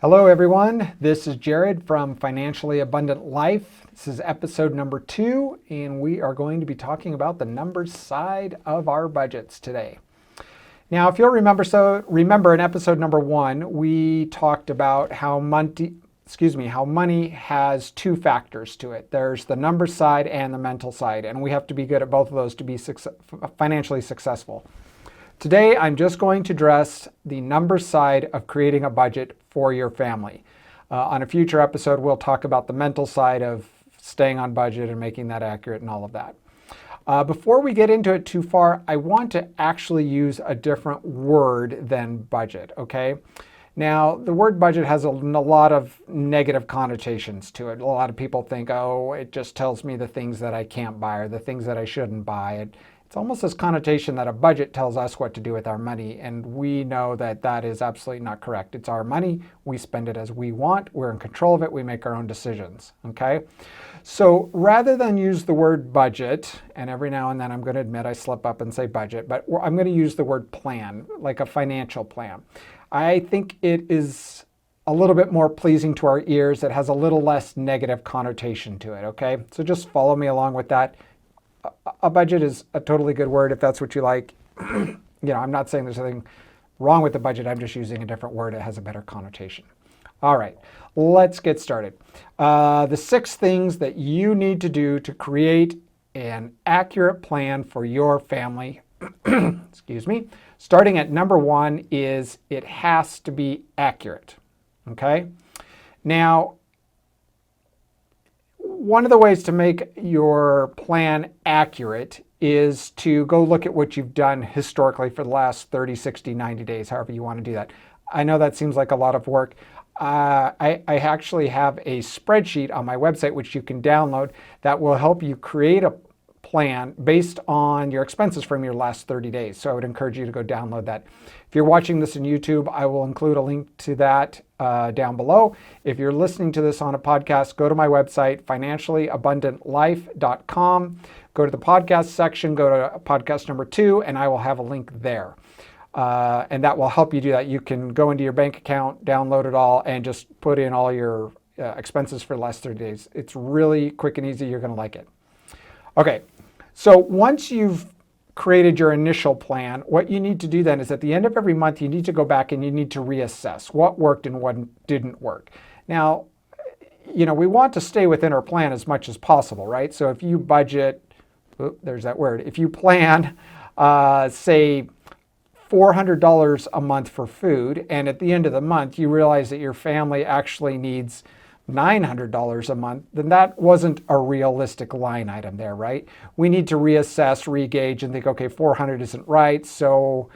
Hello everyone, this is Jared from Financially Abundant Life. This is episode number 2, and we are going to be talking about the numbers side of our budgets today. Now, if you'll remember in episode number 1, we talked about how money has two factors to it. There's the numbers side and the mental side, and we have to be good at both of those to be financially successful. Today, I'm just going to address the numbers side of creating a budget for your family. On a future episode, we'll talk about the mental side of staying on budget and making that accurate and all of that. Before we get into it too far, I want to actually use a different word than budget, okay? Now, the word budget has a lot of negative connotations to it. A lot of people think, oh, it just tells me the things that I can't buy or the things that I shouldn't buy. It's almost this connotation that a budget tells us what to do with our money, and we know that that is absolutely not correct. It's our money. We spend it as we want. We're in control of it. We make our own decisions, okay? So rather than use the word budget, and every now and then I'm going to admit I slip up and say budget, but I'm going to use the word plan, like a financial plan. I think it is a little bit more pleasing to our ears. It has a little less negative connotation to it, okay? So just follow me along with that. A budget is a totally good word if that's what you like. I'm not saying there's anything wrong with the budget. I'm just using a different word. It has a better connotation. All right, let's get started. The 6 things that you need to do to create an accurate plan for your family, excuse me, starting at number 1 is it has to be accurate, okay? Now, one of the ways to make your plan accurate is to go look at what you've done historically for the last 30, 60, 90 days, however you want to do that. I know that seems like a lot of work. I actually have a spreadsheet on my website which you can download that will help you create a plan based on your expenses from your last 30 days. So I would encourage you to go download that. If you're watching this on YouTube, I will include a link to that down below. If you're listening to this on a podcast, go to my website, financiallyabundantlife.com. Go to the podcast section, go to podcast number 2, and I will have a link there. And that will help you do that. You can go into your bank account, download it all, and just put in all your expenses for the last 30 days. It's really quick and easy. You're going to like it. Okay, so once you've created your initial plan, what you need to do then is at the end of every month, you need to go back and you need to reassess what worked and what didn't work. Now, we want to stay within our plan as much as possible, right? So if you budget, there's that word, if you plan, say, $400 a month for food, and at the end of the month, you realize that your family actually needs $900 a month, then that wasn't a realistic line item there, right? We need to reassess, re-gauge, and think, okay, 400 isn't right, so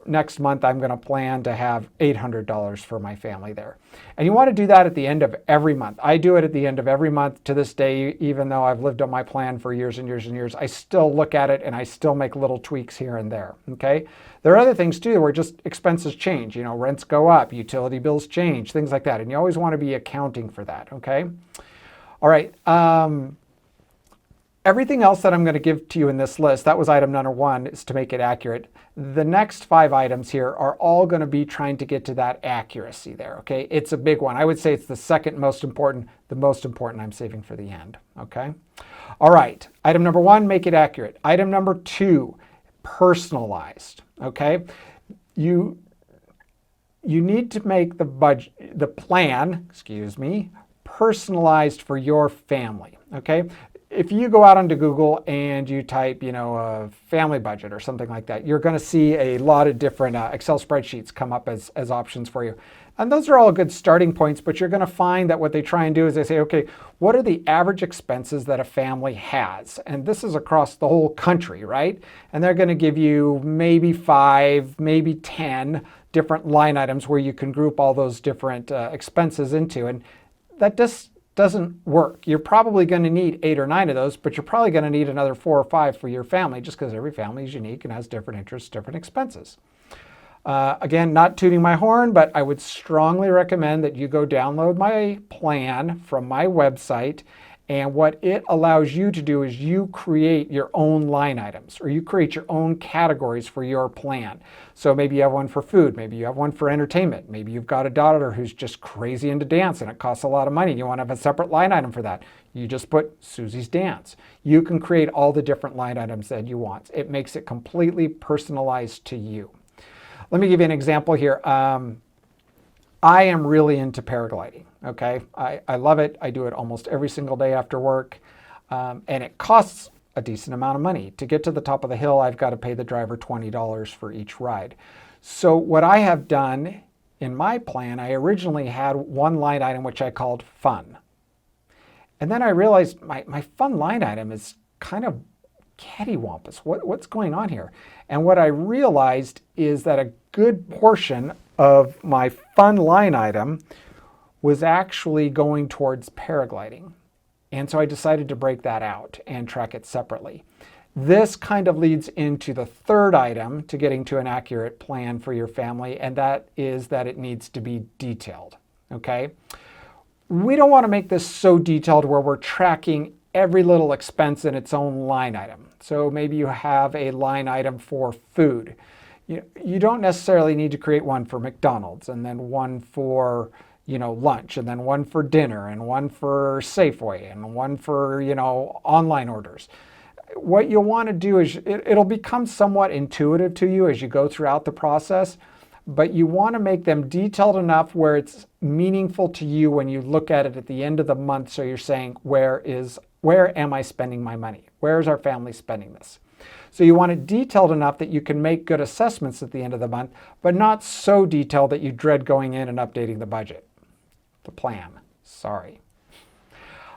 next month I'm going to plan to have $800 for my family there. And you want to do that at the end of every month. I do it at the end of every month to this day, even though I've lived on my plan for years and years and years. I still look at it and I still make little tweaks here and there, okay? There are other things too where just expenses change. Rents go up, utility bills change, things like that. And you always want to be accounting for that, okay? All right. Everything else that I'm going to give to you in this list, that was item number 1, is to make it accurate. The next 5 items here are all going to be trying to get to that accuracy there, okay? It's a big one. I would say it's the second most important. The most important I'm saving for the end, okay? All right, item number 1, make it accurate. Item number 2, personalized, okay? You need to make the plan, personalized for your family, okay? If you go out onto Google and you type, a family budget or something like that, you're going to see a lot of different Excel spreadsheets come up as options for you. And those are all good starting points, but you're going to find that what they try and do is they say, okay, what are the average expenses that a family has? And this is across the whole country, right? And they're going to give you maybe 5, maybe 10 different line items where you can group all those different expenses into. And that just doesn't work. You're probably going to need 8 or 9 of those, but you're probably going to need another 4 or 5 for your family, just because every family is unique and has different interests, different expenses. Again, not tooting my horn, but I would strongly recommend that you go download my plan from my website And what it allows you to do is you create your own line items, or you create your own categories for your plan. So maybe you have one for food, maybe you have one for entertainment, maybe you've got a daughter who's just crazy into dance and it costs a lot of money. You want to have a separate line item for that. You just put Susie's Dance. You can create all the different line items that you want. It makes it completely personalized to you. Let me give you an example here. I am really into paragliding, okay? I love it. I do it almost every single day after work, and it costs a decent amount of money. To get to the top of the hill, I've got to pay the driver $20 for each ride. So what I have done in my plan, I originally had one line item which I called fun. And then I realized my fun line item is kind of cattywampus. What's going on here? And what I realized is that a good portion of my fun line item was actually going towards paragliding. And so I decided to break that out and track it separately. This kind of leads into the third item to getting to an accurate plan for your family, and that is that it needs to be detailed, okay? We don't want to make this so detailed where we're tracking every little expense in its own line item. So maybe you have a line item for food. You don't necessarily need to create one for McDonald's and then one for, lunch and then one for dinner and one for Safeway and one for, online orders. What you'll want to do is it'll become somewhat intuitive to you as you go throughout the process, but you want to make them detailed enough where it's meaningful to you when you look at it at the end of the month. So you're saying, where am I spending my money? Where is our family spending this? So you want it detailed enough that you can make good assessments at the end of the month, but not so detailed that you dread going in and updating the budget. The plan, sorry.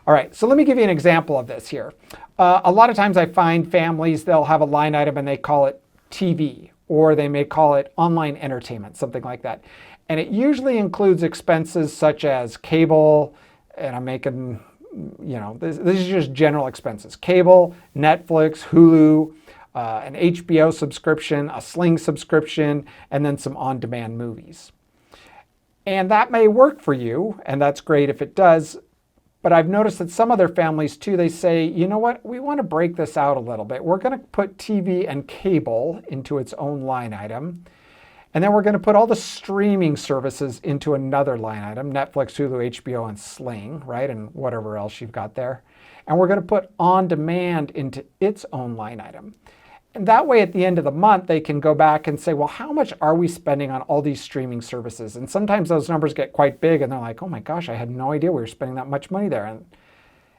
All right, so let me give you an example of this here. A lot of times I find families, they'll have a line item and they call it TV, or they may call it online entertainment, something like that. And it usually includes expenses such as cable, and I'm making, this is just general expenses. Cable, Netflix, Hulu, an HBO subscription, a Sling subscription, and then some on-demand movies. And that may work for you, and that's great if it does, but I've noticed that some other families too, they say, you know what, we want to break this out a little bit. We're going to put TV and cable into its own line item, and then we're going to put all the streaming services into another line item, Netflix, Hulu, HBO, and Sling, right, and whatever else you've got there. And we're going to put on-demand into its own line item. And that way, at the end of the month, they can go back and say, well, how much are we spending on all these streaming services? And sometimes those numbers get quite big, and they're like, oh my gosh, I had no idea we were spending that much money there.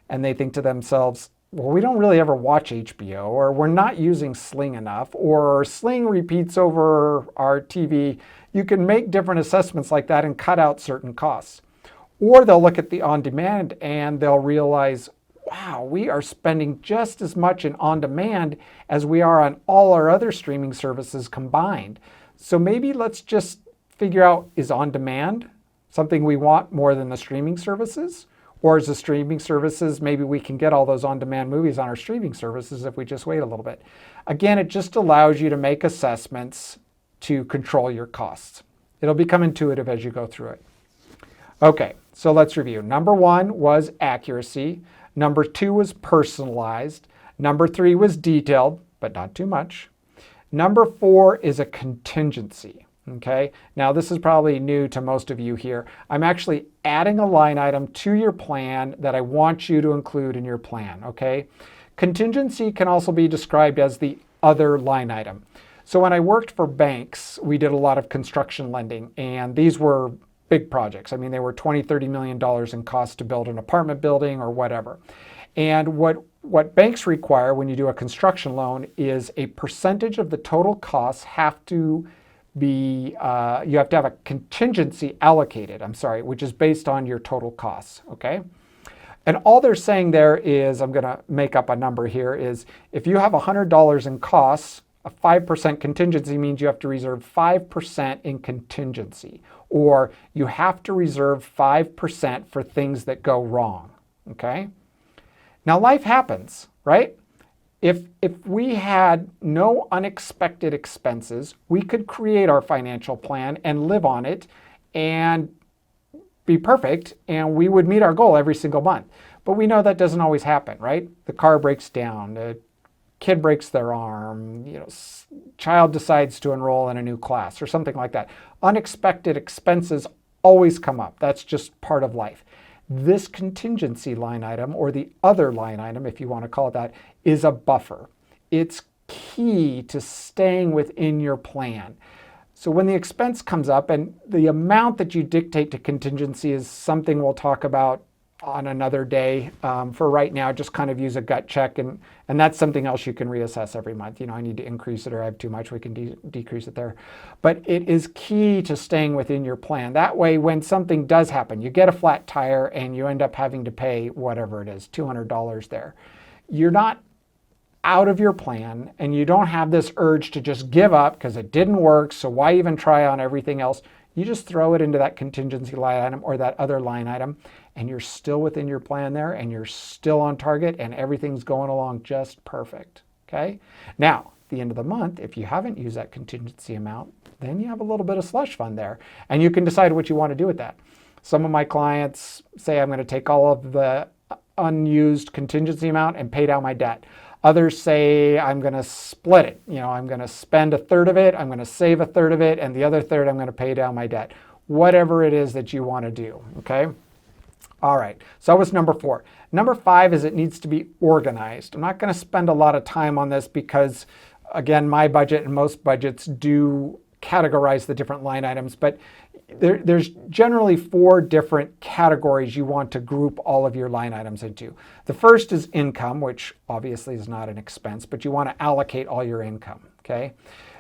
And they think to themselves, well, we don't really ever watch HBO, or we're not using Sling enough, or Sling repeats over our TV. You can make different assessments like that and cut out certain costs. Or they'll look at the on-demand and they'll realize, wow, we are spending just as much in on-demand as we are on all our other streaming services combined. So maybe let's just figure out, is on-demand something we want more than the streaming services? Or is the streaming services, maybe we can get all those on-demand movies on our streaming services if we just wait a little bit. Again, it just allows you to make assessments to control your costs. It'll become intuitive as you go through it. Okay, so let's review. Number 1 was accuracy. Number 2 was personalized. Number 3 was detailed, but not too much. Number 4 is a contingency, okay? Now, this is probably new to most of you here. I'm actually adding a line item to your plan that I want you to include in your plan, okay? Contingency can also be described as the other line item. So when I worked for banks, we did a lot of construction lending, and these were big projects. I mean, they were $20, $30 million in cost to build an apartment building or whatever. And what banks require when you do a construction loan is a percentage of the total costs have to be, you have to have a contingency allocated, which is based on your total costs, okay? And all they're saying there is, I'm gonna make up a number here, is if you have $100 in costs, a 5% contingency means you have to reserve 5% in contingency, or you have to reserve 5% for things that go wrong, okay? Now life happens, right? If we had no unexpected expenses, we could create our financial plan and live on it and be perfect, and we would meet our goal every single month. But we know that doesn't always happen, right? The car breaks down, the kid breaks their arm, child decides to enroll in a new class or something like that. Unexpected expenses always come up. That's just part of life. This contingency line item, or the other line item, if you want to call it that, is a buffer. It's key to staying within your plan. So when the expense comes up, and the amount that you dictate to contingency is something we'll talk about on another day. For right now, just kind of use a gut check, and that's something else you can reassess every month. I need to increase it, or I have too much, we can decrease it there. But it is key to staying within your plan. That way, when something does happen, you get a flat tire and you end up having to pay whatever it is, $200 there. You're not out of your plan, and you don't have this urge to just give up because it didn't work, so why even try on everything else? You just throw it into that contingency line item or that other line item, and you're still within your plan there, and you're still on target, and everything's going along just perfect, okay? Now, at the end of the month, if you haven't used that contingency amount, then you have a little bit of slush fund there, and you can decide what you want to do with that. Some of my clients say, I'm going to take all of the unused contingency amount and pay down my debt. Others say, I'm going to split it. I'm going to spend a third of it, I'm going to save a third of it, and the other third I'm going to pay down my debt. Whatever it is that you want to do, okay? All right, so that was number 4. Number 5 is it needs to be organized. I'm not going to spend a lot of time on this because, again, my budget and most budgets do categorize the different line items, but there's generally 4 different categories you want to group all of your line items into. The first is income, which obviously is not an expense, but you want to allocate all your income, okay?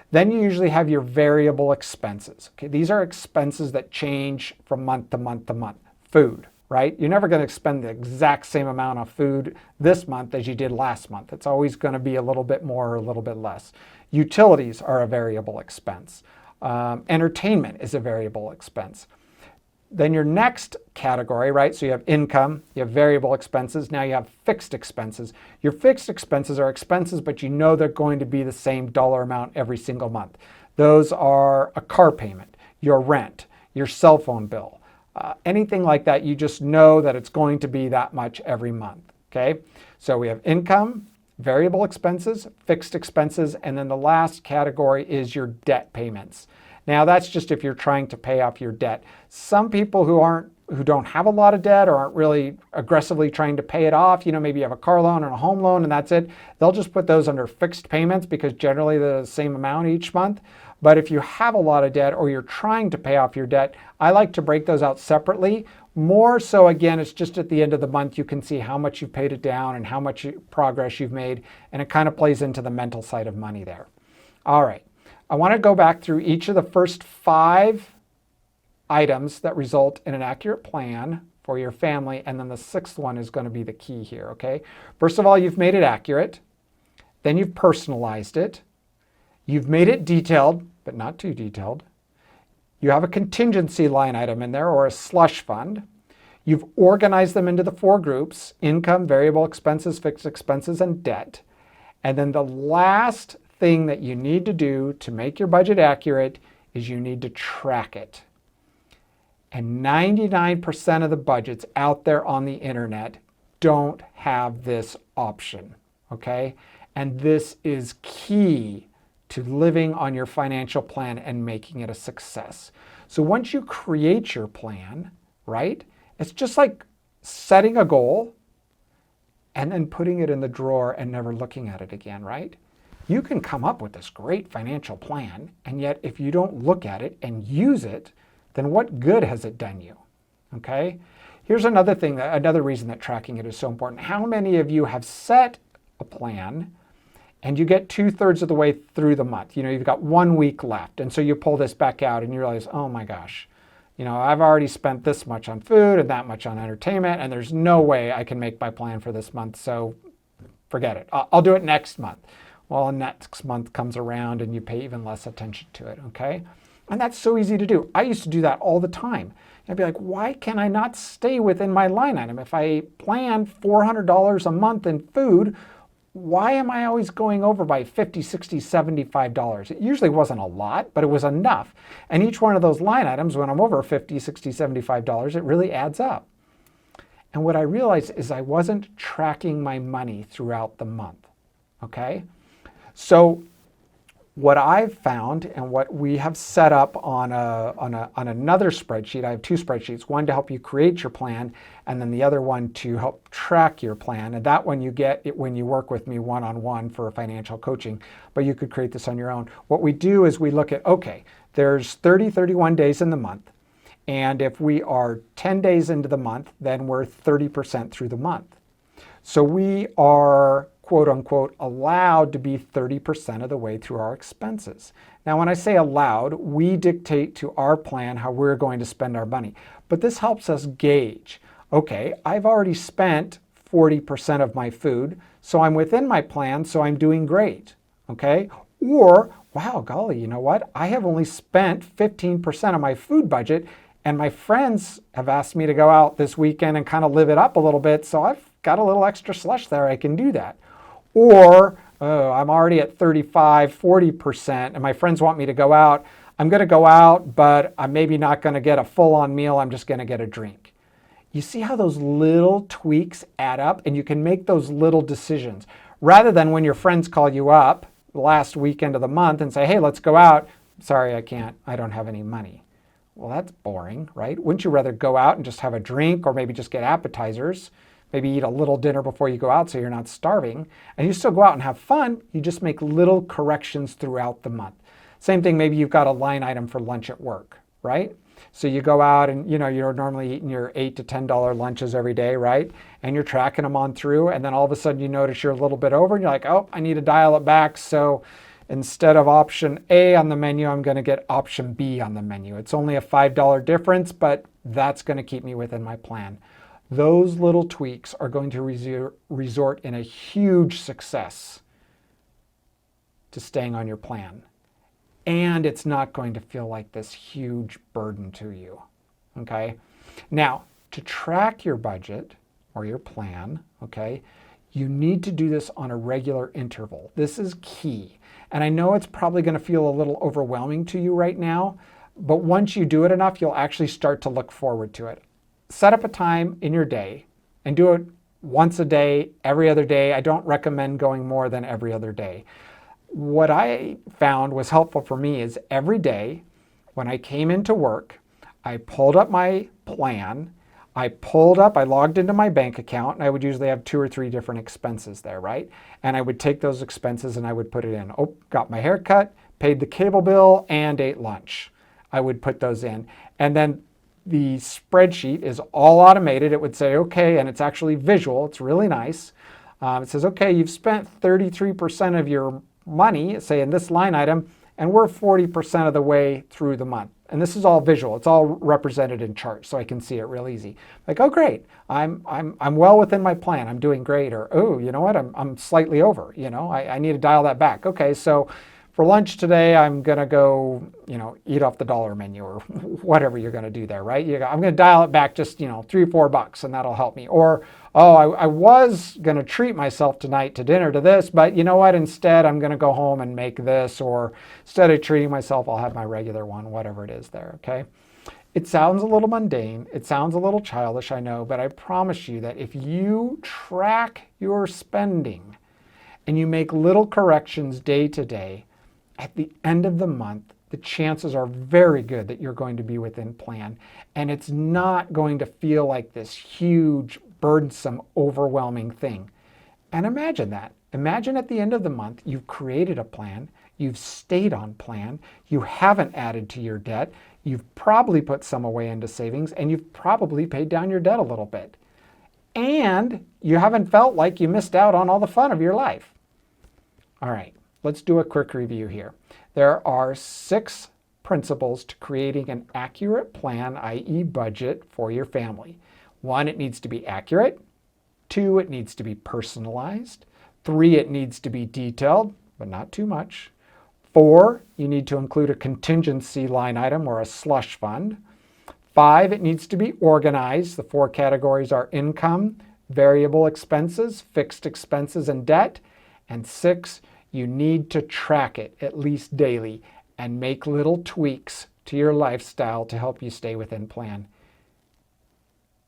Then you usually have your variable expenses. Okay, these are expenses that change from month to month to month. Food, right? You're never going to spend the exact same amount of food this month as you did last month. It's always going to be a little bit more or a little bit less. Utilities are a variable expense. Entertainment is a variable expense. Then your next category, right? So you have income, you have variable expenses, now you have fixed expenses. Your fixed expenses are expenses, but you know they're going to be the same dollar amount every single month. Those are a car payment, your rent, your cell phone bill, anything like that. You just know that it's going to be that much every month, okay? So we have income, variable expenses, fixed expenses, and then the last category is your debt payments. Now that's just if you're trying to pay off your debt. Some people who don't have a lot of debt or aren't really aggressively trying to pay it off, maybe you have a car loan and a home loan and that's it, they'll just put those under fixed payments because generally they're the same amount each month. But if you have a lot of debt or you're trying to pay off your debt, I like to break those out separately. More so, again, it's just at the end of the month you can see how much you've paid it down and how much progress you've made, and it kind of plays into the mental side of money there. All right, I want to go back through each of the first 5 items that result in an accurate plan for your family, and then the 6th one is going to be the key here, okay? First of all, you've made it accurate, then you've personalized it, you've made it detailed, but not too detailed. You have a contingency line item in there, or a slush fund. You've organized them into the 4 groups: income, variable expenses, fixed expenses, and debt. And then the last thing that you need to do to make your budget accurate is you need to track it. And 99% of the budgets out there on the internet don't have this option, okay? And this is key to living on your financial plan and making it a success. So once you create your plan, right, it's just like setting a goal and then putting it in the drawer and never looking at it again, right? You can come up with this great financial plan, and yet if you don't look at it and use it, then what good has it done you, okay? Here's another thing, another reason that tracking it is so important. How many of you have set a plan and you get 2/3 of the way through the month? You've got 1 week left, and so you pull this back out and you realize, oh my gosh, I've already spent this much on food and that much on entertainment, and there's no way I can make my plan for this month, so forget it. I'll do it next month. Well, next month comes around and you pay even less attention to it, okay? And that's so easy to do. I used to do that all the time. I'd be like, why can I not stay within my line item? If I plan $400 a month in food, why am I always going over by $50, $60, $75? It usually wasn't a lot, but it was enough. And each one of those line items, when I'm over $50, $60, $75, it really adds up. And what I realized is I wasn't tracking my money throughout the month, okay? So what I've found and what we have set up on another spreadsheet, I have two spreadsheets, one to help you create your plan and then the other one to help track your plan. And that one you get it when you work with me one-on-one for financial coaching, but you could create this on your own. What we do is we look at, okay, there's 31 days in the month. And if we are 10 days into the month, then we're 30% through the month. So we are, quote unquote, allowed to be 30% of the way through our expenses. Now, when I say allowed, we dictate to our plan how we're going to spend our money. But this helps us gauge, okay, I've already spent 40% of my food, so I'm within my plan, so I'm doing great, okay? Or, wow, golly, you know what? I have only spent 15% of my food budget, and my friends have asked me to go out this weekend and kind of live it up a little bit, so I've got a little extra slush there, I can do that. Or, oh, I'm already at 35, 40%, and my friends want me to go out. I'm going to go out, but I'm maybe not going to get a full-on meal. I'm just going to get a drink. You see how those little tweaks add up, and you can make those little decisions. Rather than when your friends call you up the last weekend of the month and say, hey, let's go out. Sorry, I can't. I don't have any money. Well, that's boring, right? Wouldn't you rather go out and just have a drink or maybe just get appetizers? Maybe eat a little dinner before you go out so you're not starving. And you still go out and have fun. You just make little corrections throughout the month. Same thing, maybe you've got a line item for lunch at work, right? So you go out and you're normally eating your $8 to $10 lunches every day, right? And you're tracking them on through. And then all of a sudden you notice you're a little bit over and you're like, oh, I need to dial it back. So instead of option A on the menu, I'm going to get option B on the menu. It's only a $5 difference, but that's going to keep me within my plan. Those little tweaks are going to result in a huge success to staying on your plan. And it's not going to feel like this huge burden to you, okay? Now, to track your budget or your plan, okay, you need to do this on a regular interval. This is key. And I know it's probably going to feel a little overwhelming to you right now, but once you do it enough, you'll actually start to look forward to it. Set up a time in your day and do it once a day, every other day. I don't recommend going more than every other day. What I found was helpful for me is every day when I came into work, I pulled up my plan, I logged into my bank account, and I would usually have 2 or 3 different expenses there, right? And I would take those expenses and I would put it in. Oh, got my hair cut, paid the cable bill, and ate lunch. I would put those in. And then the spreadsheet is all automated. It would say, okay, and it's actually visual. It's really nice. It says, okay, you've spent 33% of your money, say in this line item, and we're 40% of the way through the month. And this is all visual. It's all represented in charts, so I can see it real easy. Like, oh, great. I'm well within my plan. I'm doing great. Or, oh, you know what? I'm slightly over. I need to dial that back. Okay, so for lunch today, I'm going to go, eat off the dollar menu or whatever you're going to do there, right? I'm going to dial it back just, $3 or $4 and that'll help me. Or, oh, I was going to treat myself tonight to dinner to this, but you know what? Instead, I'm going to go home and make this, or instead of treating myself, I'll have my regular one, whatever it is there, okay? It sounds a little mundane. It sounds a little childish, I know, but I promise you that if you track your spending and you make little corrections day to day, at the end of the month, the chances are very good that you're going to be within plan. And it's not going to feel like this huge, burdensome, overwhelming thing. And imagine that. Imagine at the end of the month, you've created a plan, you've stayed on plan, you haven't added to your debt, you've probably put some away into savings, and you've probably paid down your debt a little bit. And you haven't felt like you missed out on all the fun of your life. All right. Let's do a quick review here. There are 6 principles to creating an accurate plan, i.e. budget, for your family. 1, it needs to be accurate. 2, it needs to be personalized. 3, it needs to be detailed, but not too much. 4, you need to include a contingency line item or a slush fund. 5, it needs to be organized. The 4 categories are income, variable expenses, fixed expenses, and debt. And 6, you need to track it at least daily and make little tweaks to your lifestyle to help you stay within plan.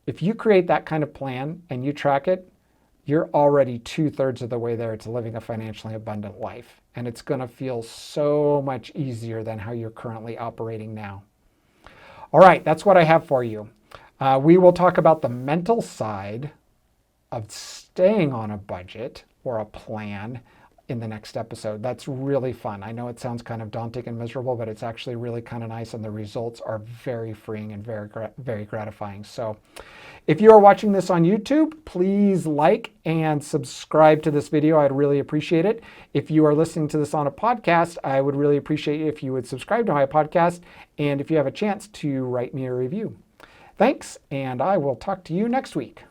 If you create that kind of plan and you track it, you're already 2/3 of the way there to living a financially abundant life. And it's going to feel so much easier than how you're currently operating now. All right, that's what I have for you. We will talk about the mental side of staying on a budget or a plan in the next episode. That's really fun. I know it sounds kind of daunting and miserable, but it's actually really kind of nice, and the results are very freeing and very gratifying. So if you are watching this on YouTube, please like and subscribe to this video. I'd really appreciate it. If you are listening to this on a podcast, I would really appreciate it if you would subscribe to my podcast, and if you have a chance to write me a review. Thanks, and I will talk to you next week.